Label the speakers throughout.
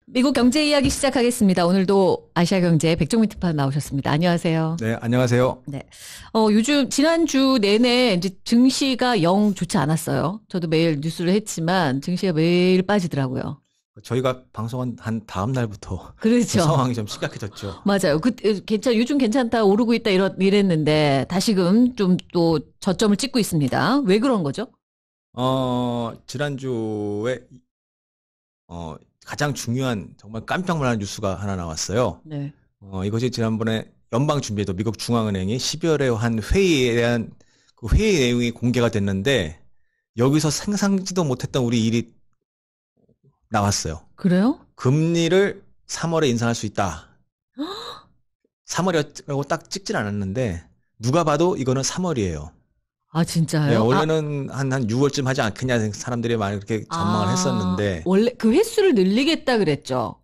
Speaker 1: 미국 경제 이야기 시작하겠습니다. 오늘도 아시아경제 백종민 특파원 나오셨습니다. 안녕하세요.
Speaker 2: 네, 안녕하세요.
Speaker 1: 네. 요즘 지난주 내내 이제 증시가 영 좋지 않았어요. 저도 매일 뉴스를 했지만 증시가 매일 빠지더라고요.
Speaker 2: 저희가 방송한 한 다음 날부터
Speaker 1: 그렇죠.
Speaker 2: 상황이 좀 심각해졌죠.
Speaker 1: 맞아요. 요즘 괜찮다, 오르고 있다 이랬는데 다시금 좀 또 저점을 찍고 있습니다. 왜 그런 거죠?
Speaker 2: 지난주에 가장 중요한 정말 깜짝 놀란 뉴스가 하나 나왔어요.
Speaker 1: 네.
Speaker 2: 이것이 지난번에 연방준비제도 미국 중앙은행이 12월에 한 회의에 대한 그 회의 내용이 공개가 됐는데 여기서 상상지도 못했던 우리 일이 나왔어요.
Speaker 1: 그래요?
Speaker 2: 금리를 3월에 인상할 수 있다. 3월이라고 딱 찍진 않았는데 누가 봐도 이거는 3월이에요.
Speaker 1: 아, 진짜요?
Speaker 2: 네, 원래는 한 6월쯤 하지 않겠냐 사람들이 많이 그렇게 전망을 했었는데
Speaker 1: 원래 그 횟수를 늘리겠다 그랬죠.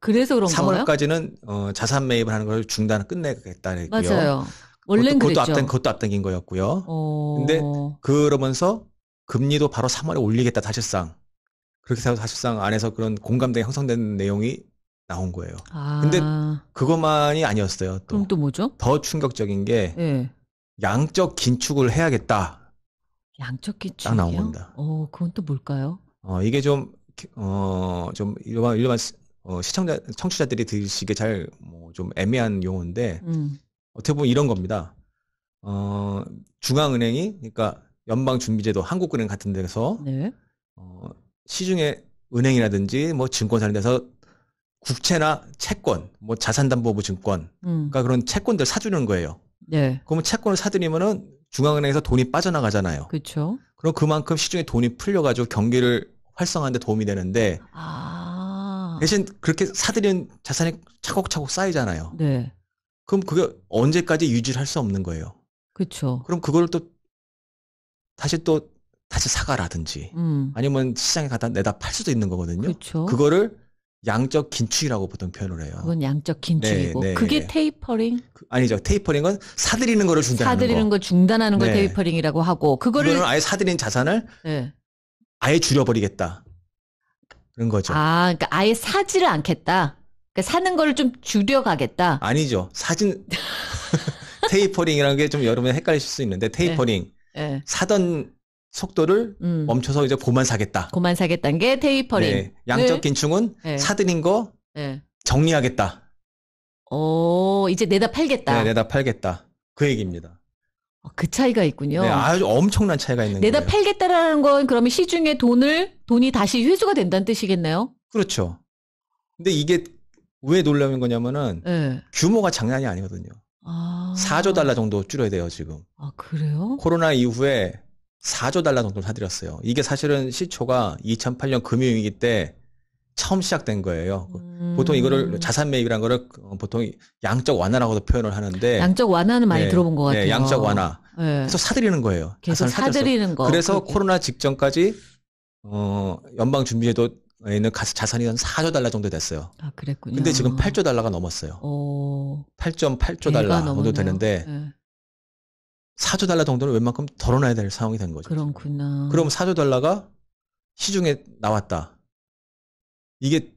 Speaker 1: 그래서 그런 거예요?
Speaker 2: 3월까지는 자산 매입을 하는 걸 끝내겠다 그랬고요.
Speaker 1: 맞아요. 원래는 그랬죠.
Speaker 2: 그것도 앞당긴 거였고요.
Speaker 1: 어...
Speaker 2: 근데 그러면서 금리도 바로 3월에 올리겠다 사실상. 그렇게 해서 사실상 안에서 그런 공감대가 형성된 내용이 나온 거예요. 근데 그것만이 아니었어요.
Speaker 1: 그럼 또 뭐죠?
Speaker 2: 더 충격적인 게
Speaker 1: 네.
Speaker 2: 양적 긴축을 해야겠다.
Speaker 1: 양적 긴축이요?
Speaker 2: 딱 나온 겁니다.
Speaker 1: 그건 또 뭘까요?
Speaker 2: 이게 좀 일반 청취자들이 들으시기에 좀 애매한 용어인데, 어떻게 보면 이런 겁니다. 중앙은행이, 그러니까 연방준비제도, 한국은행 같은 데서,
Speaker 1: 네.
Speaker 2: 시중에 은행이라든지 증권사 이런 데서 국채나 채권, 자산담보부 증권, 그러니까 그런 채권들 사주는 거예요.
Speaker 1: 네.
Speaker 2: 그러면 채권을 사들이면은 중앙은행에서 돈이 빠져나가잖아요.
Speaker 1: 그렇죠.
Speaker 2: 그럼 그만큼 시중에 돈이 풀려가지고 경기를 활성화하는 데 도움이 되는데 대신 그렇게 사들인 자산이 차곡차곡 쌓이잖아요.
Speaker 1: 네.
Speaker 2: 그럼 그게 언제까지 유지를 할 수 없는 거예요.
Speaker 1: 그렇죠.
Speaker 2: 그럼 그걸 다시 사가라든지 아니면 시장에 갖다 내다 팔 수도 있는 거거든요.
Speaker 1: 그렇죠.
Speaker 2: 그거를 양적 긴축이라고 보통 표현을 해요.
Speaker 1: 그건 양적 긴축이고.
Speaker 2: 네.
Speaker 1: 그게 테이퍼링?
Speaker 2: 아니죠. 테이퍼링은 사들이는 거를 중단하는 거.
Speaker 1: 사들이는 거 중단하는 걸 테이퍼링이라고 하고
Speaker 2: 그거는 아예 사들인 자산을 아예 줄여버리겠다. 그런 거죠.
Speaker 1: 그러니까 아예 사지를 않겠다. 그러니까 사는 거를 좀 줄여가겠다.
Speaker 2: 아니죠. 테이퍼링이라는 게 좀 여러분 헷갈리실 수 있는데 테이퍼링 사던 속도를 멈춰서 이제 고만 사겠다.
Speaker 1: 고만 사겠다는 게 테이퍼링.
Speaker 2: 네. 양적 긴축은 사들인 거 정리하겠다.
Speaker 1: 이제 내다 팔겠다.
Speaker 2: 네, 내다 팔겠다. 그 얘기입니다.
Speaker 1: 그 차이가 있군요.
Speaker 2: 네, 아주 엄청난 차이가 있는 거예요.
Speaker 1: 내다 팔겠다라는 건 그러면 시중에 돈이 다시 회수가 된다는 뜻이겠네요?
Speaker 2: 그렇죠. 근데 이게 왜 놀라운 거냐면은 규모가 장난이 아니거든요. 4조 달러 정도 줄여야 돼요, 지금.
Speaker 1: 그래요?
Speaker 2: 코로나 이후에 4조 달러 정도를 사들였어요. 이게 사실은 시초가 2008년 금융위기 때 처음 시작된 거예요. 보통 이거를 자산 매입이라는 거를 보통 양적 완화라고도 표현을 하는데
Speaker 1: 양적 완화는 많이 들어본 것 같아요.
Speaker 2: 네, 양적 완화. 그래서 사들이는 거예요.
Speaker 1: 계속 사들이는 거.
Speaker 2: 그래서 코로나 직전까지 연방준비제도에는 자산이 한 4조 달러 정도 됐어요.
Speaker 1: 그랬군요.
Speaker 2: 근데 지금 8조 달러가 넘었어요. 8.8조 달러 정도 되는데 4조 달러 정도는 웬만큼 덜어놔야 될 상황이 된 거죠.
Speaker 1: 그렇구나.
Speaker 2: 그럼 4조 달러가 시중에 나왔다. 이게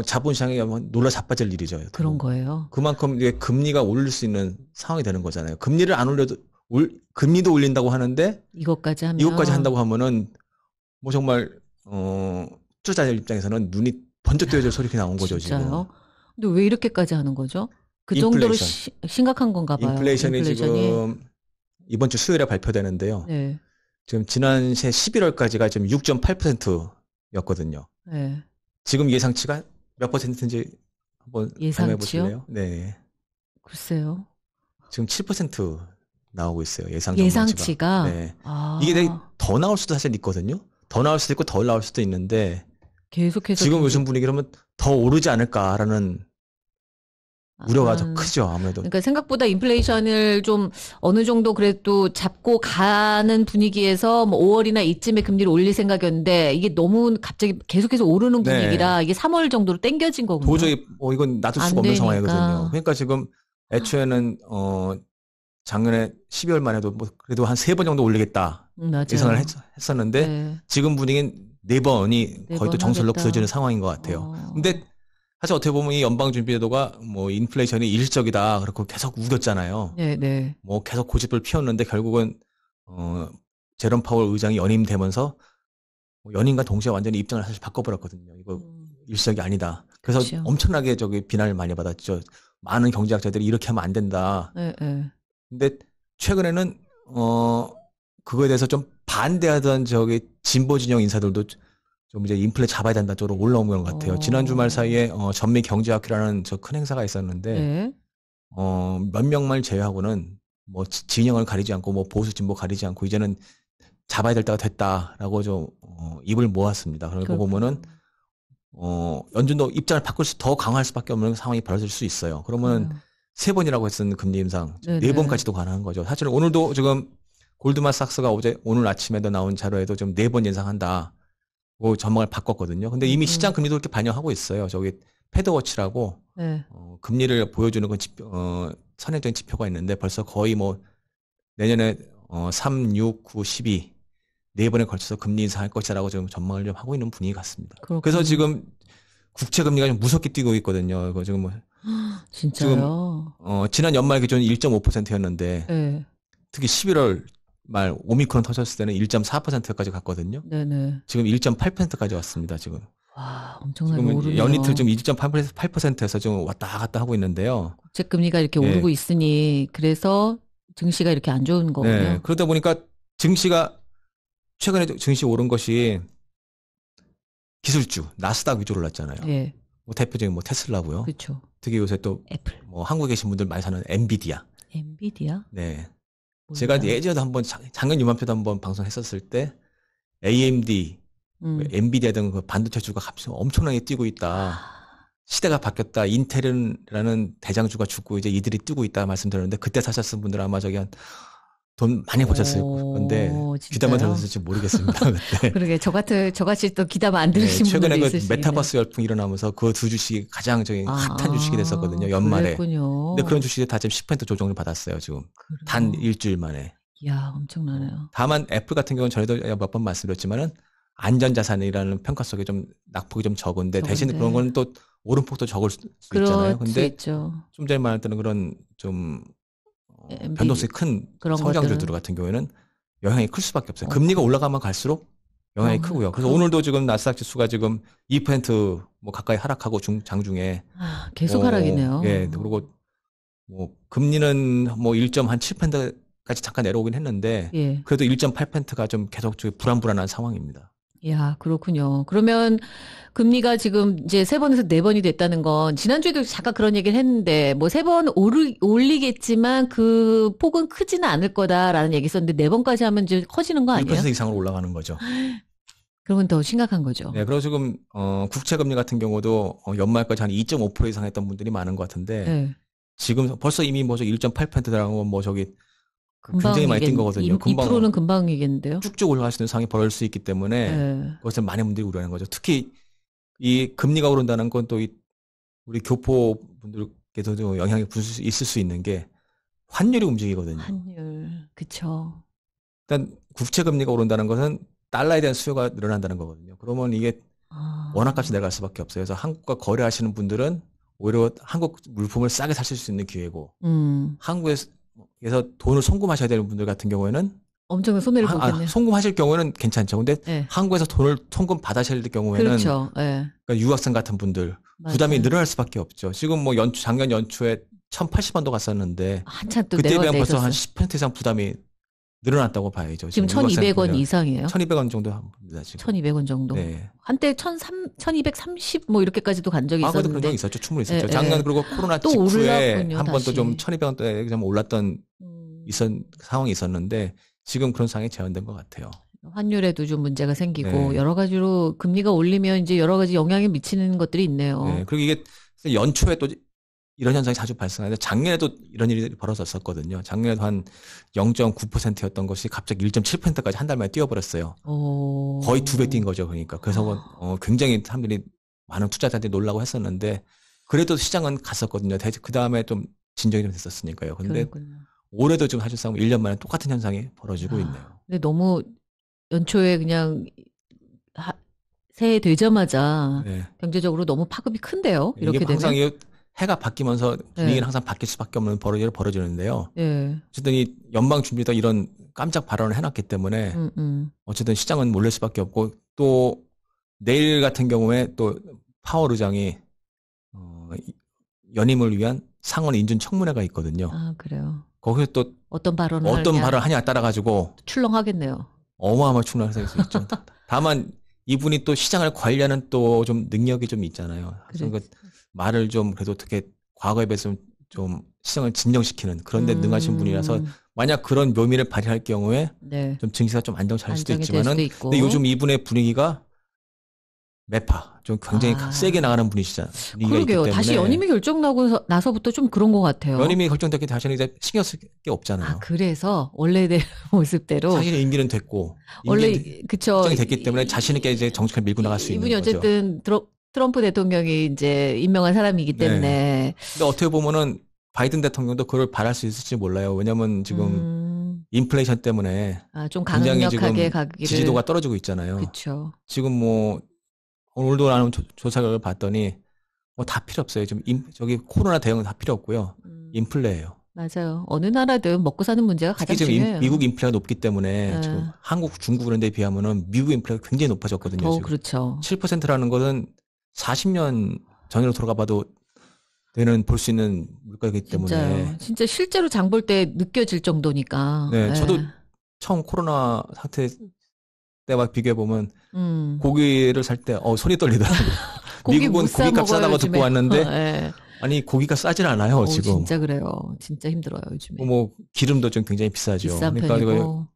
Speaker 2: 자본시장에 놀라 자빠질 일이죠.
Speaker 1: 그런 거예요.
Speaker 2: 그만큼 이게 금리가 오를 수 있는 상황이 되는 거잖아요. 금리를 안 올려도 금리도 올린다고 하는데 이것까지 한다고 하면은 정말 투자자들 입장에서는 눈이 번쩍 뜨여질 소리가 나온 거죠.
Speaker 1: 진짜요?
Speaker 2: 지금.
Speaker 1: 근데 왜 이렇게까지 하는 거죠? 그 정도로 심각한 건가 봐요.
Speaker 2: 인플레이션이 지금 이번 주 수요일에 발표되는데요.
Speaker 1: 네.
Speaker 2: 지금 지난 11월까지가 지금 6.8%였거든요.
Speaker 1: 네.
Speaker 2: 지금 예상치가 몇 %인지 한번 설명해 보실래요? 네.
Speaker 1: 글쎄요.
Speaker 2: 지금 7% 나오고 있어요.
Speaker 1: 예상치가.
Speaker 2: 네. 이게 더 나올 수도 사실 있거든요. 더 나올 수도 있고 덜 나올 수도 있는데
Speaker 1: 계속해서
Speaker 2: 지금 요즘 분위기라면 더 오르지 않을까라는 우려가 더 크죠, 아무래도.
Speaker 1: 그러니까 생각보다 인플레이션을 좀 어느 정도 그래도 잡고 가는 분위기에서 5월이나 이쯤에 금리를 올릴 생각이었는데 이게 너무 갑자기 계속해서 오르는 분위기라 이게 3월 정도로 땡겨진 거군요.
Speaker 2: 도저히 이건 놔둘 수가 없는 상황이거든요. 그러니까 지금 애초에는 작년에 12월 말에도 그래도 한 3번 정도 올리겠다 예상을 했었는데 지금 분위기는 4번이
Speaker 1: 네
Speaker 2: 거의 또
Speaker 1: 번
Speaker 2: 정설로
Speaker 1: 하겠다.
Speaker 2: 부서지는 상황인 것 같아요. 근데 사실 어떻게 보면 이 연방준비제도가 뭐 인플레이션이 일시적이다 그렇고 계속 우겼잖아요.
Speaker 1: 네.
Speaker 2: 뭐 계속 고집을 피웠는데 결국은 제롬 파월 의장이 연임되면서 연임과 동시에 완전히 입장을 사실 바꿔버렸거든요. 이거 일시적이 아니다. 그래서
Speaker 1: 그렇죠.
Speaker 2: 엄청나게 비난을 많이 받았죠. 많은 경제학자들이 이렇게 하면 안 된다.
Speaker 1: 네.
Speaker 2: 근데 최근에는 그거에 대해서 좀 반대하던 진보 진영 인사들도 좀 이제 인플레 잡아야 된다 쪽으로 올라온 것 같아요. 지난 주말 사이에 전미 경제학회라는 저 큰 행사가 있었는데
Speaker 1: 네.
Speaker 2: 몇 명만 제외하고는 뭐 진영을 가리지 않고 뭐 보수 진보 가리지 않고 이제는 잡아야 될 때가 됐다라고 좀 입을 모았습니다. 그리고 보면은 연준도 입장을 바꿀 더 강화할 수밖에 없는 상황이 벌어질 수 있어요. 그러면 3번이라고 했던 금리 인상 4번까지도 가능한 거죠. 사실 오늘도 지금 골드만삭스가 오늘 아침에도 나온 자료에도 좀 4번 예상한다. 전망을 바꿨거든요. 근데 이미 시장 금리도 그렇게 반영하고 있어요. 패드워치라고 금리를 보여주는 선행적인 지표가 있는데 벌써 거의 뭐 내년에 3, 6, 9, 12 4번에 걸쳐서 금리 인상할 것이라고 지금 전망을 좀 하고 있는 분위기 같습니다.
Speaker 1: 그렇군요.
Speaker 2: 그래서 지금 국채 금리가 좀 무섭게 뛰고 있거든요. 이거 지금
Speaker 1: 진짜요?
Speaker 2: 지금 지난 연말 기준 1.5%였는데
Speaker 1: 네.
Speaker 2: 특히 11월 말 오미크론 터졌을 때는 1.4%까지 갔거든요.
Speaker 1: 네네.
Speaker 2: 지금 1.8%까지 왔습니다. 지금.
Speaker 1: 와, 엄청나게 오르네요.
Speaker 2: 연이틀 지금 1.8%에서 좀 왔다 갔다 하고 있는데요.
Speaker 1: 국채 금리가 이렇게 오르고 있으니 그래서 증시가 이렇게 안 좋은 거군요.
Speaker 2: 네. 그러다 보니까 증시가 최근에 증시 오른 것이 기술주 나스닥 위주로 올랐잖아요.
Speaker 1: 네.
Speaker 2: 뭐 대표적인 뭐 테슬라고요.
Speaker 1: 그렇죠.
Speaker 2: 특히 요새 또
Speaker 1: 애플.
Speaker 2: 뭐 한국에 계신 분들 많이 사는 엔비디아.
Speaker 1: 엔비디아?
Speaker 2: 네.
Speaker 1: 몰라요.
Speaker 2: 제가 예전에도 한번 작년 이맘때도 한번 방송했었을 때 AMD, 엔비디아 등 그 반도체주가 갑자기 엄청나게 뛰고 있다. 시대가 바뀌었다. 인텔이라는 대장주가 죽고 이제 이들이 뛰고 있다 말씀드렸는데 그때 사셨던 분들 아마 돈 많이 버셨을 건데 귀담아 들으셨을지 모르겠습니다. 그때.
Speaker 1: 그러게 저같이 또 귀담아 안 들으신
Speaker 2: 최근에
Speaker 1: 분들이 있으시네.
Speaker 2: 메타버스 열풍이 일어나면서 그 두 주식이 가장 핫한 주식이 됐었거든요. 연말에.
Speaker 1: 그랬군요.
Speaker 2: 근데 그런 주식이 다 지금 10% 조정을 받았어요. 지금
Speaker 1: 그래요.
Speaker 2: 단 일주일 만에.
Speaker 1: 이야, 엄청나네요.
Speaker 2: 다만 애플 같은 경우는 전에도 몇 번 말씀드렸지만은 안전자산이라는 평가 속에 좀 낙폭이 좀 적은데 대신 그런 건 또 오름폭도 적을 수 있잖아요. 근데 좀 전에 말했던 그런 좀 변동성이 큰 성장주들 같은 경우에는 영향이 클 수밖에 없어요. 금리가 올라가면 갈수록 영향이 크고요. 그래서 오늘도 지금 나스닥 지수가 지금 2%뭐 가까이 하락하고 장중에
Speaker 1: 계속 하락이네요.
Speaker 2: 예. 그리고 뭐 금리는 뭐 1.7%까지 잠깐 내려오긴 했는데 그래도 1.8%가 좀 계속 불안한 상황입니다.
Speaker 1: 야, 그렇군요. 그러면 금리가 지금 이제 3번에서 4번이 됐다는 건 지난주에도 잠깐 그런 얘기를 했는데 뭐 3번 올리겠지만 그 폭은 크지는 않을 거다라는 얘기 있었는데 4번까지 하면 이제 커지는 거 아니에요?
Speaker 2: 1% 이상으로 올라가는 거죠.
Speaker 1: 그러면 더 심각한 거죠.
Speaker 2: 네, 그리고 지금 국채 금리 같은 경우도 연말까지 한 2.5% 이상 했던 분들이 많은 것 같은데 지금 벌써 이미 1.8%라고 굉장히 많이 뛴 거거든요.
Speaker 1: 2%는 금방이겠는데요.
Speaker 2: 쭉쭉 올라갈 수 있는 상황이 벌어질 수 있기 때문에 그것을 많은 분들이 우려하는 거죠. 특히 이 금리가 오른다는 건 또 우리 교포 분들께서도 영향이 있을 수 있는 게 환율이 움직이거든요.
Speaker 1: 환율, 그렇죠.
Speaker 2: 일단 국채 금리가 오른다는 것은 달러에 대한 수요가 늘어난다는 거거든요. 그러면 이게 원화값이 내려갈 수밖에 없어요. 그래서 한국과 거래하시는 분들은 오히려 한국 물품을 싸게 사실 수 있는 기회고 한국에서 돈을 송금하셔야 되는 분들 같은 경우에는
Speaker 1: 엄청난 손해를 보겠네요.
Speaker 2: 송금하실 경우에는 괜찮죠. 근데 한국에서 돈을 송금 받으실 경우에는
Speaker 1: 그렇죠.
Speaker 2: 그러니까 유학생 같은 분들 부담이 늘어날 수밖에 없죠. 지금 뭐 작년 연초에 1,080원도 갔었는데
Speaker 1: 한참 또
Speaker 2: 그때에 비하면 벌써 한 10% 이상 부담이 늘어났다고 봐야죠.
Speaker 1: 지금 1,200원 이상이에요?
Speaker 2: 1,200원 정도 합니다. 지금.
Speaker 1: 1,200원 정도.
Speaker 2: 네.
Speaker 1: 한때 1,230 뭐 이렇게까지도 간 적이 있었는데.
Speaker 2: 그런 적이 있었죠. 충분히 있었죠. 작년 그리고 코로나 직후에 한 번 또 좀 1,200원대에 좀 올랐던 상황이 있었는데 지금 그런 상황이 재현된 것 같아요.
Speaker 1: 환율에도 좀 문제가 생기고 여러 가지로 금리가 올리면 이제 여러 가지 영향이 미치는 것들이 있네요.
Speaker 2: 네. 그리고 이게 연초에 또 이런 현상이 자주 발생하는데 작년에도 이런 일이 벌어졌었거든요. 작년에도 한 0.9%였던 것이 갑자기 1.7%까지 한 달 만에 뛰어버렸어요. 거의 2배 뛴 거죠. 그러니까 그래서 굉장히 사람들이 많은 투자자들이 놀라고 했었는데 그래도 시장은 갔었거든요. 그 다음에 좀 진정이 좀 됐었으니까요. 근데 올해도 지금 사실상 1년 만에 똑같은 현상이 벌어지고 있네요.
Speaker 1: 근데 너무 연초에 그냥 새해 되자마자
Speaker 2: 네.
Speaker 1: 경제적으로 너무 파급이 큰데요. 이렇게
Speaker 2: 이게
Speaker 1: 되면.
Speaker 2: 항상 해가 바뀌면서 분위기는 항상 바뀔 수밖에 없는 일이 벌어지는데요. 어쨌든 이 연방준비도 이런 깜짝 발언을 해놨기 때문에 어쨌든 시장은 몰릴 수밖에 없고 또 내일 같은 경우에 또 파월 의장이 연임을 위한 상원 인준 청문회가 있거든요.
Speaker 1: 아, 그래요.
Speaker 2: 거기서 또
Speaker 1: 어떤 발언을
Speaker 2: 하냐 따라 가지고
Speaker 1: 출렁하겠네요.
Speaker 2: 어마어마한 출렁할 수 있죠. 다만 이분이 또 시장을 관리하는 또 좀 능력이 좀 있잖아요. 그래서 그 말을 좀 그래도 어떻게 과거에 비해서 좀 시장을 진정시키는 그런 데 능하신 분이라서 만약 그런 묘미를 발휘할 경우에
Speaker 1: 네.
Speaker 2: 좀 증시가 좀 안정할 수도 있지만은 근데 요즘 이분의 분위기가 매파 좀 굉장히 세게 나가는 분이시잖아요.
Speaker 1: 그러게요. 다시 연임이 결정나고 나서부터 좀 그런 것 같아요.
Speaker 2: 연임이 결정됐기 다시는 이제 신경 쓸 게 없잖아요.
Speaker 1: 아, 그래서 원래의 모습대로
Speaker 2: 사실 임기는 됐고
Speaker 1: 원래 그쵸.
Speaker 2: 결정이 됐기 때문에 자신 있게 이제 정책을 밀고 나갈 수 있는
Speaker 1: 거죠. 이분이 어쨌든 트럼프 대통령이 이제 임명한 사람이기 때문에.
Speaker 2: 네. 근데 어떻게 보면은 바이든 대통령도 그걸 바랄 수 있을지 몰라요. 왜냐하면 지금 인플레이션 때문에
Speaker 1: 좀 강력하게 가기를
Speaker 2: 지지도가 떨어지고 있잖아요.
Speaker 1: 그렇죠.
Speaker 2: 지금 뭐 오늘도 나는 조사를 봤더니 뭐 다 필요 없어요. 지금 저기 코로나 대응은 다 필요 없고요. 인플레예요.
Speaker 1: 맞아요. 어느 나라든 먹고 사는 문제가 가장 중요해요.
Speaker 2: 미국 인플레가 높기 때문에 지금 한국, 중국 그런 데 비하면은 미국 인플레가 굉장히 높아졌거든요. 지금.
Speaker 1: 그렇죠.
Speaker 2: 7%라는 것은 40년 전으로 돌아가 봐도 볼 수 있는 물가이기 때문에.
Speaker 1: 진짜요. 진짜 실제로 장 볼 때 느껴질 정도니까.
Speaker 2: 네, 저도 처음 코로나 사태 때와 비교해 보면 고기를 살 때 손이 떨리더라고요. 미국은 고기값 싸다고 듣고 왔는데 아니 고기가 싸질 않아요 지금.
Speaker 1: 진짜 그래요. 진짜 힘들어요 요즘에.
Speaker 2: 뭐 기름도 좀 굉장히 비싸죠.
Speaker 1: 비싼 편이고.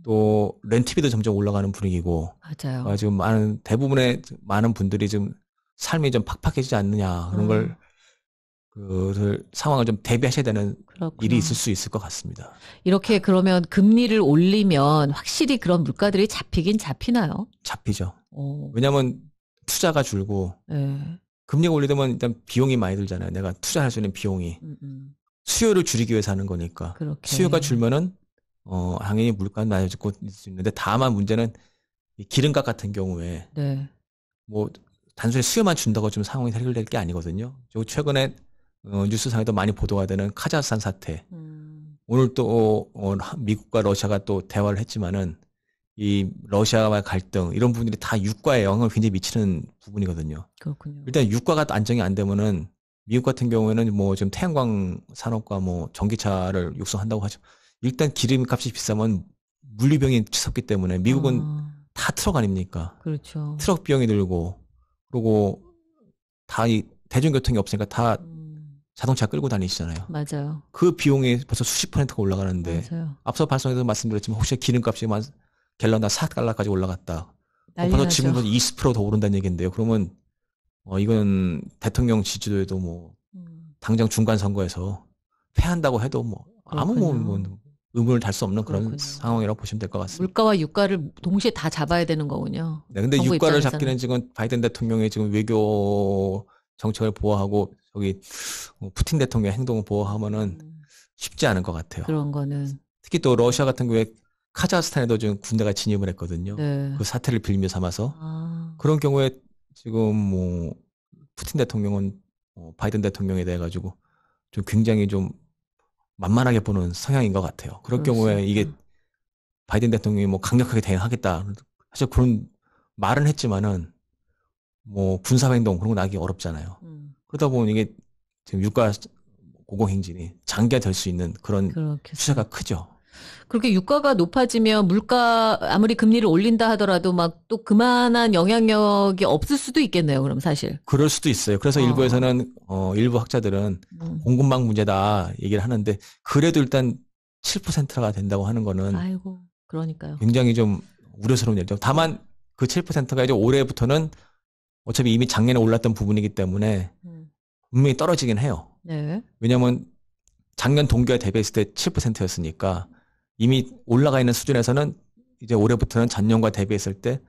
Speaker 2: 또 렌트비도 점점 올라가는 분위기고.
Speaker 1: 맞아요.
Speaker 2: 지금 대부분의 많은 분들이 좀 삶이 좀 팍팍해지지 않느냐 그런 걸 그 상황을 좀 대비하셔야 되는 일이 있을 수 있을 것 같습니다.
Speaker 1: 이렇게 그러면 금리를 올리면 확실히 그런 물가들이 잡히긴 잡히나요?
Speaker 2: 잡히죠. 왜냐하면 투자가 줄고 금리가 올리면 일단 비용이 많이 들잖아요. 내가 투자할 수 있는 비용이 수요를 줄이기 위해서 하는 거니까. 수요가 줄면은 당연히 물가는 낮아지고 있을 수 있는데 다만 문제는 이 기름값 같은 경우에 뭐 단순히 수요만 준다고 좀 상황이 해결될 게 아니거든요. 최근에 뉴스상에도 많이 보도가 되는 카자흐스탄 사태. 오늘 또 미국과 러시아가 또 대화를 했지만은 이 러시아와의 갈등 이런 부분들이 다 유가에 영향을 굉장히 미치는 부분이거든요.
Speaker 1: 그렇군요.
Speaker 2: 일단 유가가 안정이 안 되면은 미국 같은 경우에는 뭐 지금 태양광 산업과 뭐 전기차를 육성한다고 하죠. 일단 기름값이 비싸면 물류병이 치솟기 때문에 미국은 다 트럭 아닙니까?
Speaker 1: 그렇죠.
Speaker 2: 트럭 비용이 들고 그리고 다 이 대중교통이 없으니까 다 자동차 끌고 다니시잖아요.
Speaker 1: 맞아요.
Speaker 2: 그 비용이 벌써 수십 %가 올라가는데
Speaker 1: 맞아요.
Speaker 2: 앞서 발송에서 말씀드렸지만 혹시 기름값이 갤런당 4달러까지 올라갔다. 벌써 지금 20%더 오른다는 얘기인데요. 그러면 이건 대통령 지지도에도 뭐 당장 중간 선거에서 패한다고 해도 뭐 아무 뭐 의문을 달 수 없는 그런 상황이라고 보시면 될 것 같습니다.
Speaker 1: 물가와 유가를 동시에 다 잡아야 되는 거군요.
Speaker 2: 네, 근데 유가를 잡기는 지금 바이든 대통령의 지금 외교 정책을 보호하고 저기 푸틴 대통령의 행동을 보호하면은 쉽지 않은 것 같아요.
Speaker 1: 그런 거는
Speaker 2: 특히 또 러시아 같은 경우에 카자흐스탄에도 지금 군대가 진입을 했거든요. 그 사태를 빌미 삼아서 그런 경우에 지금 뭐 푸틴 대통령은 바이든 대통령에 대해 가지고 좀 굉장히 좀 만만하게 보는 성향인 것 같아요. 그럴 경우에 이게 바이든 대통령이 뭐 강력하게 대응하겠다. 사실 그런 말은 했지만은 뭐 군사행동 그런 거 나기 어렵잖아요. 그러다 보면 이게 지금 유가 고공행진이 장기화될 수 있는 그런 추세가 크죠.
Speaker 1: 그렇게 유가가 높아지면 물가 아무리 금리를 올린다 하더라도 막 또 그만한 영향력이 없을 수도 있겠네요. 그럼 사실. 그럴
Speaker 2: 수도 있어요. 그래서 일부에서는 일부 학자들은 공급망 문제다 얘기를 하는데 그래도 일단 7%가 된다고 하는 거는
Speaker 1: 그러니까요.
Speaker 2: 굉장히 좀 우려스러운 일이죠. 다만 그 7%가 이제 올해부터는 어차피 이미 작년에 올랐던 부분이기 때문에 분명히 떨어지긴 해요.
Speaker 1: 네.
Speaker 2: 왜냐하면 작년 동기와 대비했을 때 7%였으니까 이미 올라가 있는 수준에서는 이제 올해부터는 전년과 대비했을 때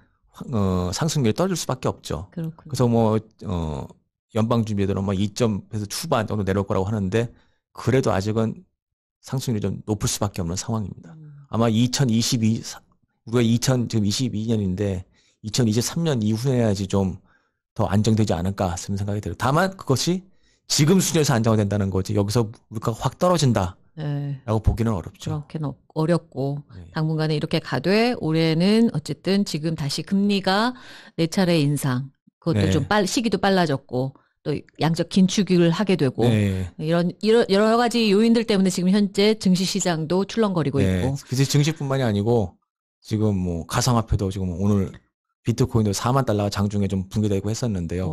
Speaker 2: 상승률이 떨어질 수밖에 없죠.
Speaker 1: 그렇군요.
Speaker 2: 그래서 뭐 연방준비제도는 뭐 2점에서 초반 정도 내려올 거라고 하는데 그래도 아직은 상승률이 좀 높을 수밖에 없는 상황입니다. 아마 우리가 지금 22년인데 2023년 이후에야지 좀 더 안정되지 않을까 싶은 생각이 들어요. 다만 그것이 지금 수준에서 안정화된다는 거지 여기서 물가가 확 떨어진다. 네. 라고 보기는 어렵죠.
Speaker 1: 그렇게는 어렵고 네. 당분간은 이렇게 가되 올해는 어쨌든 지금 다시 금리가 4차례 인상 그것도 네. 좀 시기도 빨라졌고 또 양적 긴축을 하게 되고 네. 이런 여러 가지 요인들 때문에 지금 현재 증시 시장도 출렁거리고 네. 있고.
Speaker 2: 그래서 증시뿐만이 아니고 지금 뭐 가상화폐도 지금 오늘 비트코인도 4만 달러가 장중에 좀 붕괴되고 했었는데요.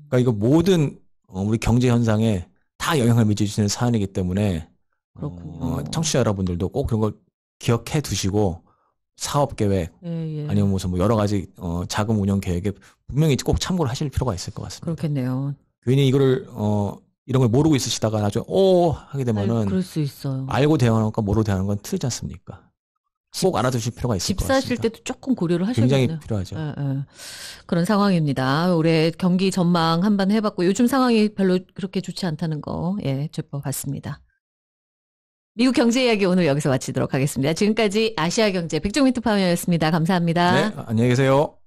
Speaker 2: 그러니까 이거 모든 우리 경제 현상에 다 영향을 미쳐주시는 사안이기 때문에 청취자 여러분들도 꼭 그런 걸 기억해 두시고 사업 계획 아니면 무슨 뭐 여러 가지 자금 운영 계획에 분명히 꼭 참고를 하실 필요가 있을 것 같습니다.
Speaker 1: 그렇겠네요.
Speaker 2: 괜히 이거를 이런 걸 모르고 있으시다가 나중에 하게 되면은
Speaker 1: 그럴 수 있어요.
Speaker 2: 알고 대응하는 것과 모르고 대응하는 건 틀리지 않습니까? 꼭 알아두실 필요가 있을 것 같습니다.
Speaker 1: 집 사실 때도 조금 고려를 하셔야겠네요.
Speaker 2: 굉장히 필요하죠.
Speaker 1: 그런 상황입니다. 올해 경기 전망 한번 해봤고 요즘 상황이 별로 그렇게 좋지 않다는 거 짚어봤습니다. 미국 경제 이야기 오늘 여기서 마치도록 하겠습니다. 지금까지 아시아경제 백종민 특파원이었습니다. 감사합니다.
Speaker 2: 네, 안녕히 계세요.